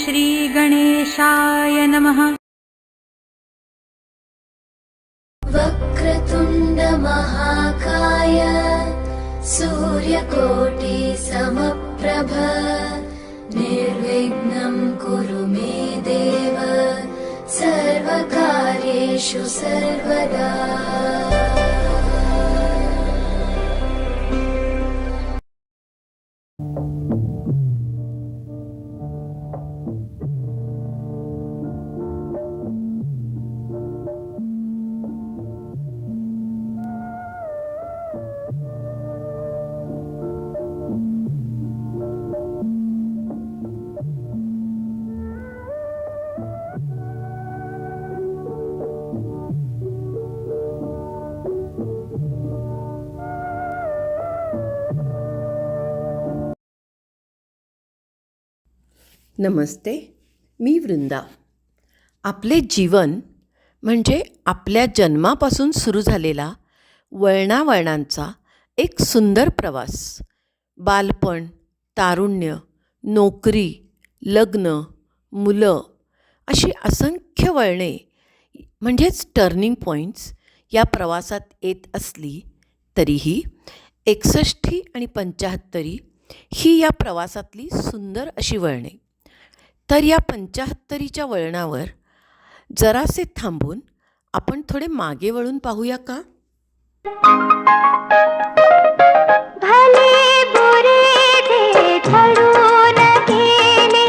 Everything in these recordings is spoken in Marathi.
श्रीगणेशाय नमः। वक्रतुण्ड महाकाय सूर्यकोटि समप्रभ निर्विघ्नं कुरु मे देव सर्वकार्येषु सर्वदा। नमस्ते, मी वृंदा. आपले जीवन म्हणजे आपल्या जन्मापासून सुरू झालेला वळणावळणांचा एक सुंदर प्रवास. बालपण, तारुण्य, नोकरी, लग्न, मुलं अशी असंख्य वळणे म्हणजेच टर्निंग पॉईंट्स या प्रवासात येत असली तरीही 61 आणि 75 ही या प्रवासातली सुंदर अशी वळणे. तर या 75च्या वळणावर जरासे थांबून आपण थोडे मागे वळून पाहूया का? भले बुरे जे ठरून गेले,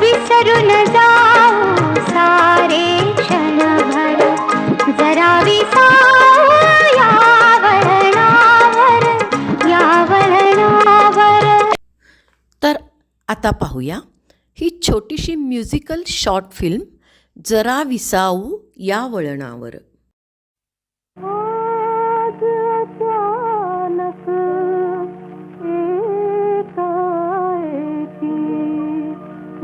विसरून जाऊ सारे क्षणभर, जरा विसाऊ या वळणावर, या वळणावर. तर आता पाहूया ही छोटीशी म्युझिकल शॉर्ट फिल्म जरा विसाऊ या वळणावर. आज अचानक एकाएकी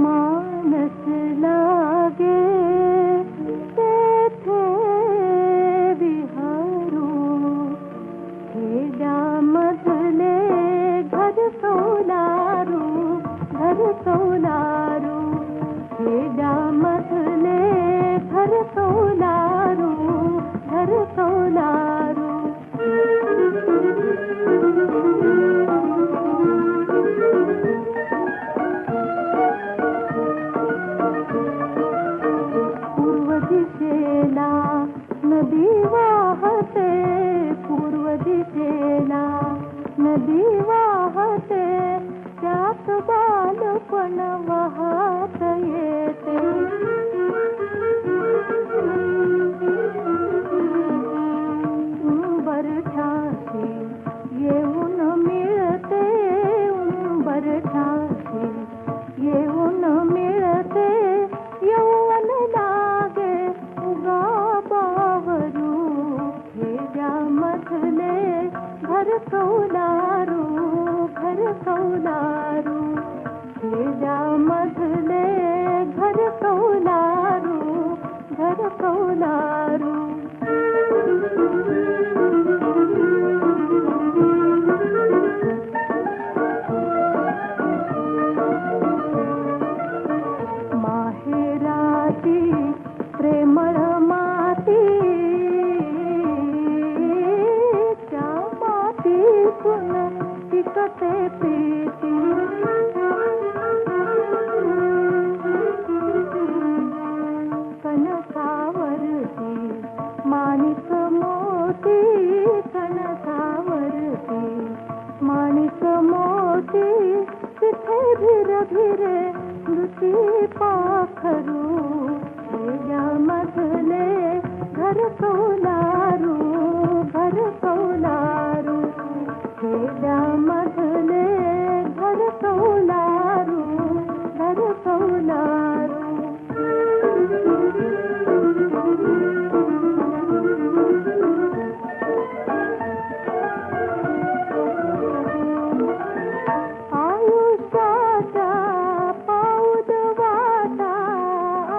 मानस लागे, तेथे विहारू खेड्यामधले घर सोलारू, घर सोलारू, खेड्यामधले घर सोलारू, घर सोलारू. पूर्व दिशेला नदी वाहते, पूर्व दिशेला नदी वाहते, त्यात बालपण वाहत येते. उंबरठ्याशी येऊन मिळते, उंबरठ्याशी येऊन मिळते, यौवन लागे उगा बावरू, खेड्यामधले घर कौलारू, घर कौलारू, खेड्यामधले घर कौलारू, घर कौलारू. माहेराची प्रेमळ माती, त्या मातीतून पिकते प्रीती. कणसावरती माणिक मोती, कणसावरती माणिक मोती, तिथे भिर भिरे मृती पाखरू, खेड्यामधले घर कौलारू, घर कौलारू, खेड्यामधले घर कौलारू, घर कौलारू. आयुष्याच्या पाऊद वाटा,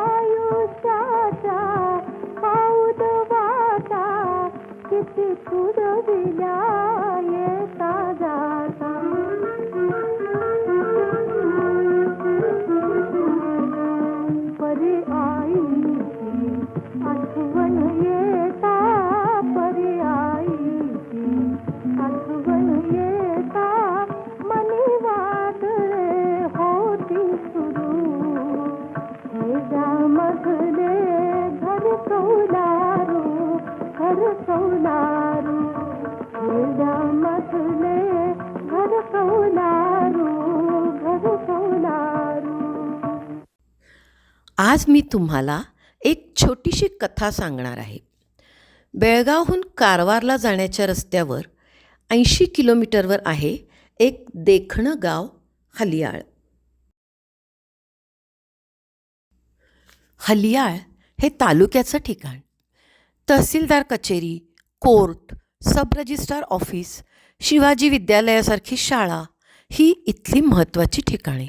आयुष्याच्या पाऊद वाटा, किती तुडविल्या येता जाता. घर कौलारू खेड्यामधले घर कौलारू घर कौलारू. आज मी तुम्हाला एक छोटीशी कथा सांगणार आहे. बेळगावहून कारवारला जाण्याच्या रस्त्यावर 80 किलोमीटरवर आहे एक देखणं गाव हलियाळ. हलियाळ हे तालुक्याचं ठिकाण. तहसीलदार कचेरी, कोर्ट, सब रजिस्ट्रार ऑफिस, शिवाजी विद्यालयासारखी शाळा ही इथली महत्त्वाची ठिकाणे.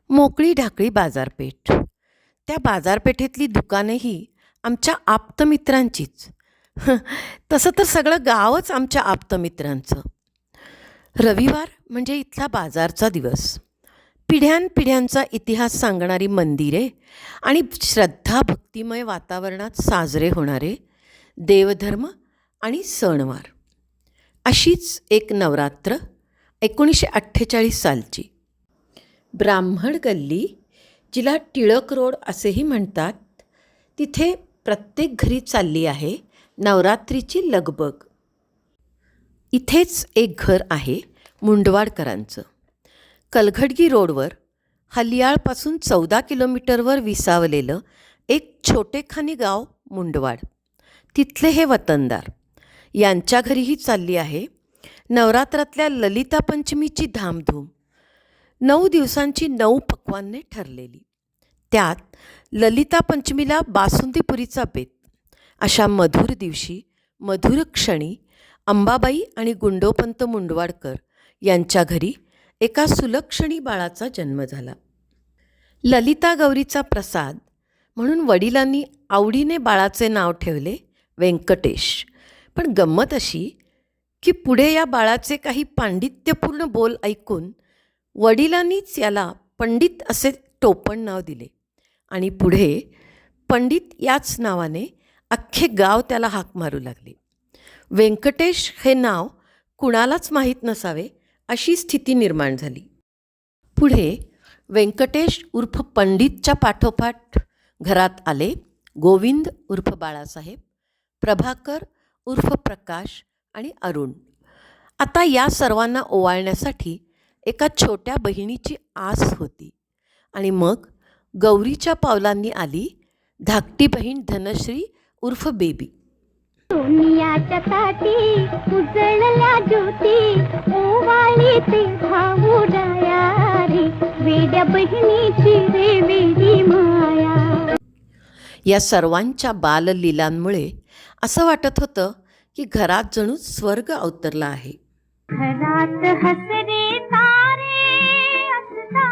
मोकळी ढाकळी बाजारपेठ. त्या बाजारपेठेतली दुकानेही आमच्या आप्तमित्रांचीच. तसं तर सगळं गावच आमच्या आप्तमित्रांचं. रविवार म्हणजे इथला बाजारचा दिवस. पिढ्यानपिढ्यांचा इतिहास सांगणारी मंदिरे आणि श्रद्धा भक्तिमय वातावरणात साजरे होणारे देवधर्म आणि सणवार. अशीच एक नवरात्र 1948 सालची. ब्राह्मण गल्ली, जिला टिळक रोड असेही म्हणतात, तिथे प्रत्येक घरी चालली आहे नवरात्रीची लगबग. इथेच एक घर आहे मुंडवाडकरांचं. कलघडगी रोडवर हलियाळपासून 14 किलोमीटरवर विसावलेलं एक छोटेखानी गाव मुंडवाड. तिथले हे वतनदार. यांच्या घरीही चालली आहे नवरात्रातल्या ललिता पंचमीची धामधूम. 9 दिवसांची 9 पक्वान्ने ठरलेली. त्यात ललिता पंचमीला बासुंदीपुरीचा बेत. अशा मधुर दिवशी, मधुर क्षणी अंबाबाई आणि गुंडोपंत मुंडवाडकर यांच्या घरी एका सुलक्षणी बाळाचा जन्म झाला. ललिता गौरीचा प्रसाद म्हणून वडिलांनी आवडीने बाळाचे नाव ठेवले व्यंकटेश. पण गंमत अशी की पुढे या बाळाचे काही पांडित्यपूर्ण बोल ऐकून वडिलांनीच याला पंडित असे टोपण नाव दिले आणि पुढे पंडित याच नावाने अख्खे गाव त्याला हाक मारू लागले. व्यंकटेश हे नाव कुणालाच माहीत नसावे अशी स्थिती निर्माण झाली. पुढे व्यंकटेश उर्फ पंडितच्या पाठोपाठ घरात आले गोविंद उर्फ बाळासाहेब, प्रभाकर उर्फ प्रकाश आणि अरुण. आता या सर्वांना ओवाळण्यासाठी एका छोट्या बहिणीची आस होती. आणि मग गौरीच्या पावलांनी आली धाकटी बहीण धनश्री उर्फ बेबी. दुनियाच्या ताटी उजळल्या ज्योती ओवाळी ते भाऊ रे वेड्या बहिणीची रे वेडी माया. या सर्वांच्या बाललीलांमुळे असं वाटत होतं की घरात जणू स्वर्ग अवतरला आहे. घरात हसरे तारे असता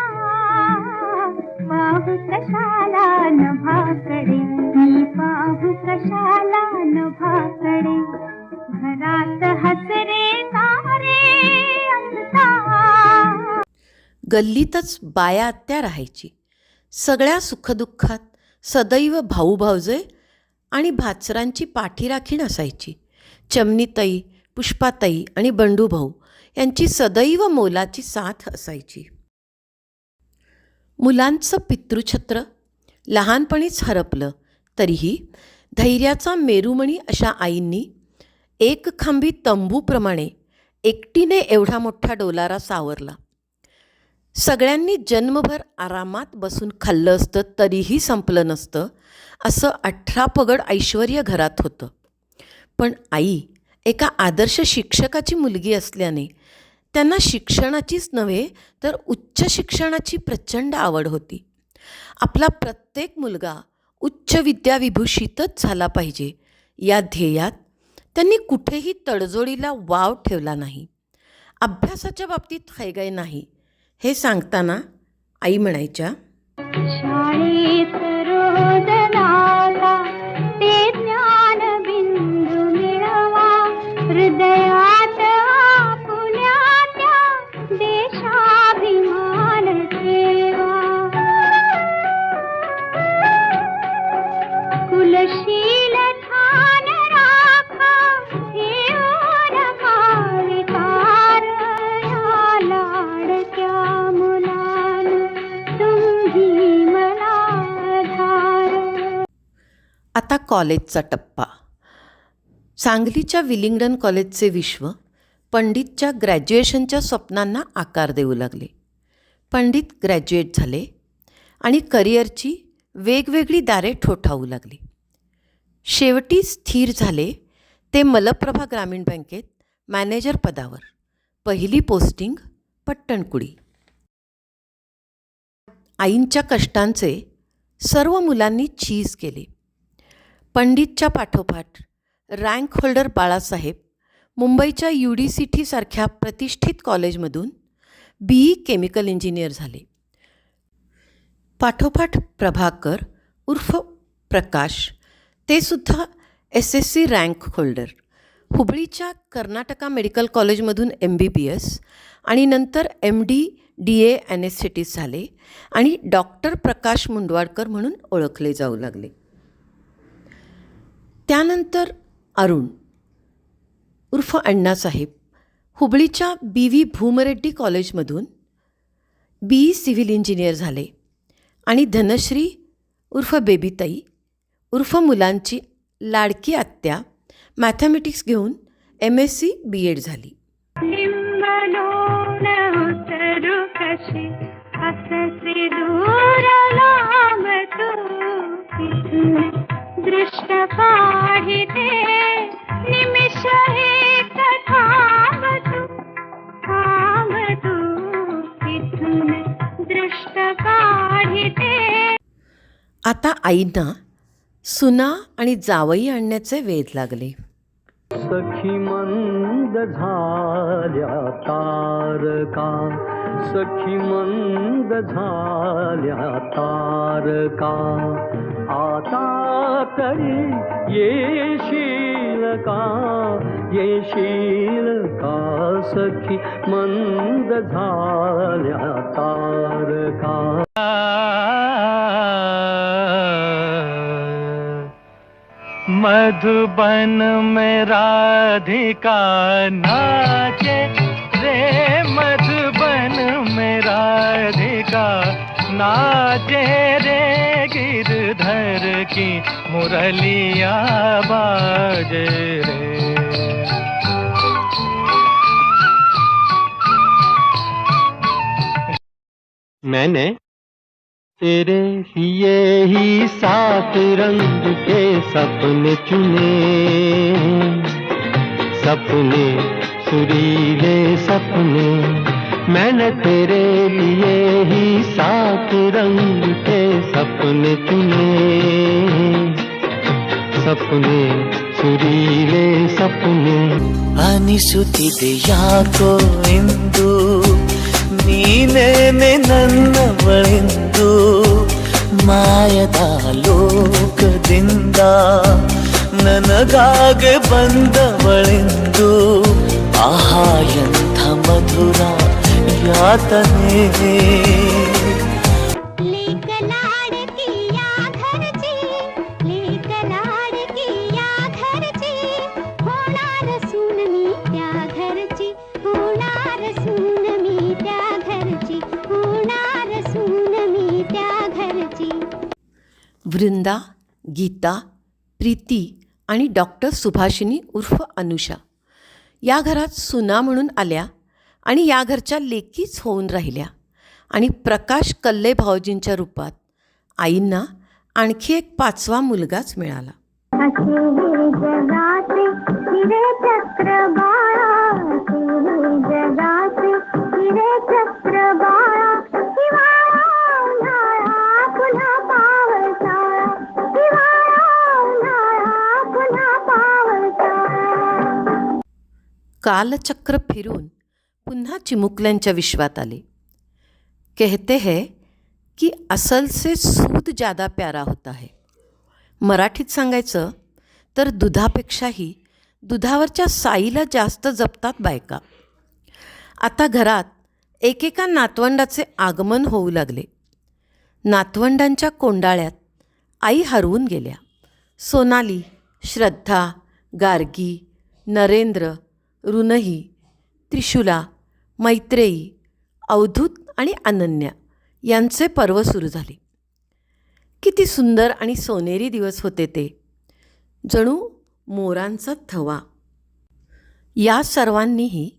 पाहू कशाला नभाकडे मी पाहू कशाला नभाकडे. घरात हसरे तारे असता. गल्लीतच बाया आत्या राहायची. सगळ्या सुखदुःखात सदैव भाऊ भावजे आणि भाचरांची पाठीराखीण असायची. चमनीताई, पुष्पाताई आणि बंडूभाऊ यांची सदैव मोलाची साथ असायची. मुलांचं पितृछत्र लहानपणीच हरपलं तरीही धैर्याचा मेरुमणी अशा आईंनी एक खांबी तंबूप्रमाणे एकटीने एवढा मोठा डोलारा सावरला. सगळ्यांनी जन्मभर आरामात बसून खाल्लं असतं तरीही संपलं नसतं असं 18 पगड ऐश्वर्य घरात होतं. पण आई एका आदर्श शिक्षकाची मुलगी असल्याने त्यांना शिक्षणाचीच नव्हे तर उच्च शिक्षणाची प्रचंड आवड होती. आपला प्रत्येक मुलगा उच्च विद्याविभूषितच झाला पाहिजे या ध्येयात त्यांनी कुठेही तडजोडीला वाव ठेवला नाही. अभ्यासाच्या बाबतीत हयगय नाही हे सांगताना आई म्हणायच्या, शाळेत रोज लागा ते ज्ञानबिंदू मिळवा हृदयात आपुल्या त्या देशाभिमान ठेवा. कुलशील ठाण राखा हे विकार या लाडक्या मुलान तुम्ही मला धार. आता कॉलेजचा टप्पा. सांगलीच्या विलिंग्डन कॉलेजचे विश्व पंडितच्या ग्रॅज्युएशनच्या स्वप्नांना आकार देऊ लागले. पंडित ग्रॅज्युएट झाले आणि करिअरची वेगवेगळी दारे ठोठावू लागली. शेवटी स्थिर झाले ते मलप्रभा ग्रामीण बँकेत मॅनेजर पदावर. पहिली पोस्टिंग पट्टणकुडी. आईंच्या कष्टांचे सर्व मुलांनी चीज केले. पंडितच्या पाठोपाठ रँक होल्डर बाळासाहेब मुंबईच्या UDCT सारख्या प्रतिष्ठित कॉलेजमधून BE केमिकल इंजिनियर झाले. पाठोपाठ प्रभाकर उर्फ प्रकाश, ते सुद्धा SSC रँक होल्डर, हुबळीच्या कर्नाटका मेडिकल कॉलेजमधून MBBS आणि नंतर MD DA ॲनेस्थेटिस्ट झाले आणि डॉक्टर प्रकाश मुंडवाडकर म्हणून ओळखले जाऊ लागले. त्यानंतर अरुण उर्फ अण्णासाहेब हुबळीच्या BV भूमरेड्डी कॉलेजमधून BE सिव्हिल इंजिनियर झाले आणि धनश्री उर्फ बेबीताई उर्फ मुलांची लाडकी आत्या मॅथमॅटिक्स घेऊन MSc B.Ed झाली. लिंबलोण उतरू कशी अससे दूर लांब तू तिथून दृष्ट काढिते निमिष एक थांब तू तिथून दृष्ट काढिते. आता आईंना सुना आणि जावई आणण्याचे वेध लागले. सखी मंद झाल्या तारका, सखी मंद झाल्या तारका, आता तरी येशील का सखी मंद झाल्या तारका. मधुबन में राधिका नाचे रे, मधुबन में राधिका नाचे रे, गिरधर की मुरलिया बाजे रे. मैंने तेरे लिए ही 7 रंग के सपने चुने, सपने सुरीले सपने. मैंने तेरे लिए ही 7 रंग के सपने चुने, सपने सुरीले सपने. ಅನಿಸುತ್ತಿದೆ ಯಾಕೋ ಎಂದು ನೀನೇನೆ ನನ್ನವಳೆಂದು, ಮಾಯದ ಲೋಕದಿಂದ ನನಗಾಗೆ ಬಂದವಳೆಂದು. ಆಹಾ ಎಂಥ ಮಧುರ ಯಾತನೆ. लेक लाडकी या घरची, लेक लाडकी या घरची, होणार सून मी त्या घरची, होणार सून मी त्या घरची, होणार सून मी त्या घरची. वृंदा, गीता, प्रीती आणि डॉक्टर सुभाषिनी उर्फ अनुषा या घरात सुना म्हणून आल्या आणि या घरच्या लेकीच होऊन राहिल्या. आणि प्रकाश कल्ले भाऊजींच्या रूपात आईंना आणखी एक 5वा मुलगाच मिळाला. असे हे जगाचे हिरे चक्र बाळा, असे हे जगाचे हिरे चक्र बाळा. हिवाळा उन्हाळा पुन्हा पावसाळा, हिवाळा उन्हाळा पुन्हा पावसाळा. कालचक्र फिरून पुन्हा चिमुकल्यांच्या विश्वात आले. कहते हैं की असल से सूद ज़्यादा प्यारा होता है. मराठीत सांगायचं तर दुधापेक्षाही दुधावरच्या साईला जास्त जपतात बायका. आता घरात एकेका नातवंडाचे आगमन होऊ लागले. नातवंडांच्या कोंडाळ्यात आई हरवून गेल्या. सोनाली, श्रद्धा, गार्गी, नरेंद्र, रुनही, त्रिशूला, मैत्रेयी, अवधूत आणि अनन्या यांचे पर्व सुरू झाले. किती सुंदर आणि सोनेरी दिवस होते ते. जणू मोरांचा थवा. या सर्वांनीही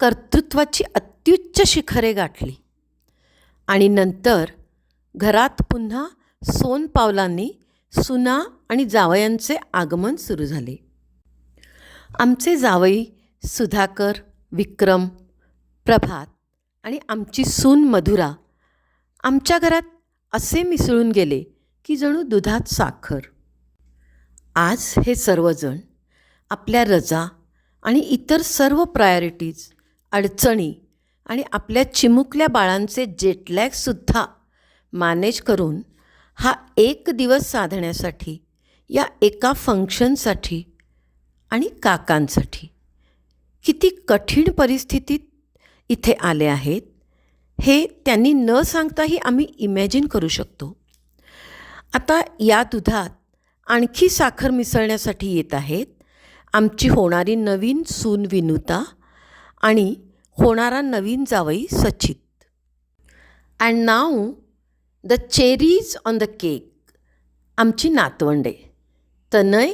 कर्तृत्वाची अत्युच्च शिखरे गाठली आणि नंतर घरात पुन्हा सोनपावलांनी सुना आणि जावयांचे आगमन सुरू झाले. आमचे जावई सुधाकर, विक्रम, प्रभात आणि आमची सून मधुरा आमच्या घरात असे मिसळून गेले की जणू दुधात साखर. आज हे सर्वजण आपल्या रजा आणि इतर सर्व प्रायोरिटीज, अडचणी आणि आपल्या चिमुकल्या बाळांचे जेटलॅगसुद्धा मॅनेज करून हा एक दिवस साधण्यासाठी, या एका फंक्शनसाठी आणि काकांसाठी किती कठीण परिस्थितीत इथे आले आहेत हे त्यांनी न सांगताही आम्ही इमॅजिन करू शकतो. आता या दुधात आणखी साखर मिसळण्यासाठी येत आहेत आमची होणारी नवीन सून विनुता आणि होणारा नवीन जावई Sachit. And now the cherries on the cake, आमची नातवंडे तनय,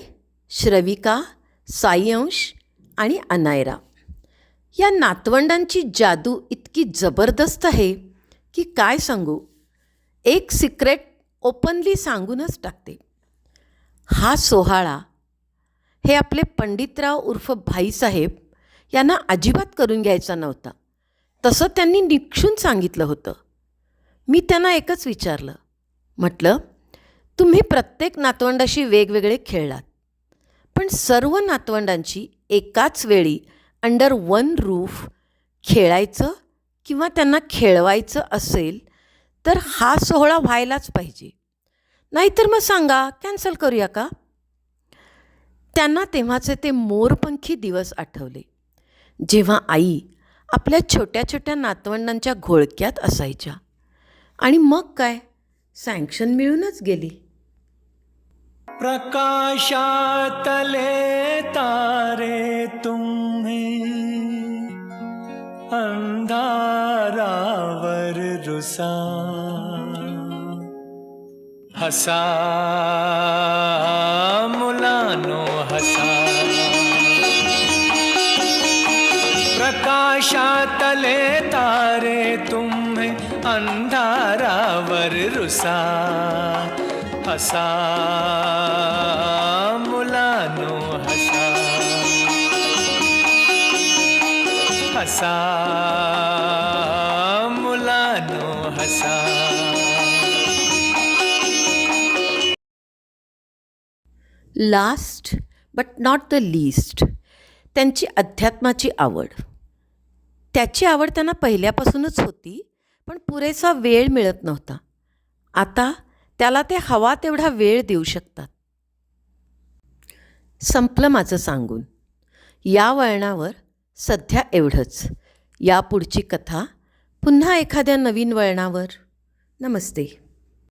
श्रविका, साईंश आणि अनायरा. या नातवंडांची जादू इतकी जबरदस्त आहे की काय सांगू. एक सिक्रेट ओपनली सांगूनच टाकते. हा सोहळा हे आपले पंडितराव उर्फ भाईसाहेब यांना अजिबात करून घ्यायचा नव्हता. तसं त्यांनी निक्षून सांगितलं होतं. मी त्यांना एकच विचारलं, म्हटलं तुम्ही प्रत्येक नातवंडाशी वेगवेगळे खेळलात, पण सर्व नातवंडांची एकाच वेळी अंडर वन रूफ खेळायचं किंवा त्यांना खेळवायचं असेल तर हा सोहळा व्हायलाच पाहिजे, नाहीतर मग सांगा कॅन्सल करूया का. त्यांना तेव्हाचे ते मोरपंखी दिवस आठवले जेव्हा आई आपल्या छोट्या छोट्या नातवंडांच्या घोळक्यात असायच्या आणि मग काय सँक्शन मिळूनच गेली. प्रकाशातले तारे तुम्ही अंधारावर रुसा हसा मुलानो हसा. प्रकाशातले तारे तुम्ही अंधारावर रुसा हसा मुलानो हसा हसा मुलानो हसा. Last but not the least, त्यांची अध्यात्माची आवड. त्याची आवड त्यांना पहिल्यापासूनच होती, पण पुरेसा वेळ मिळत नव्हता. आता त्याला ते हवा तेवढा वेळ देऊ शकतात. संपलं माझं सांगून. या वळणावर सध्या एवढंच. यापुढची कथा पुन्हा एखाद्या नवीन वळणावर. नमस्ते.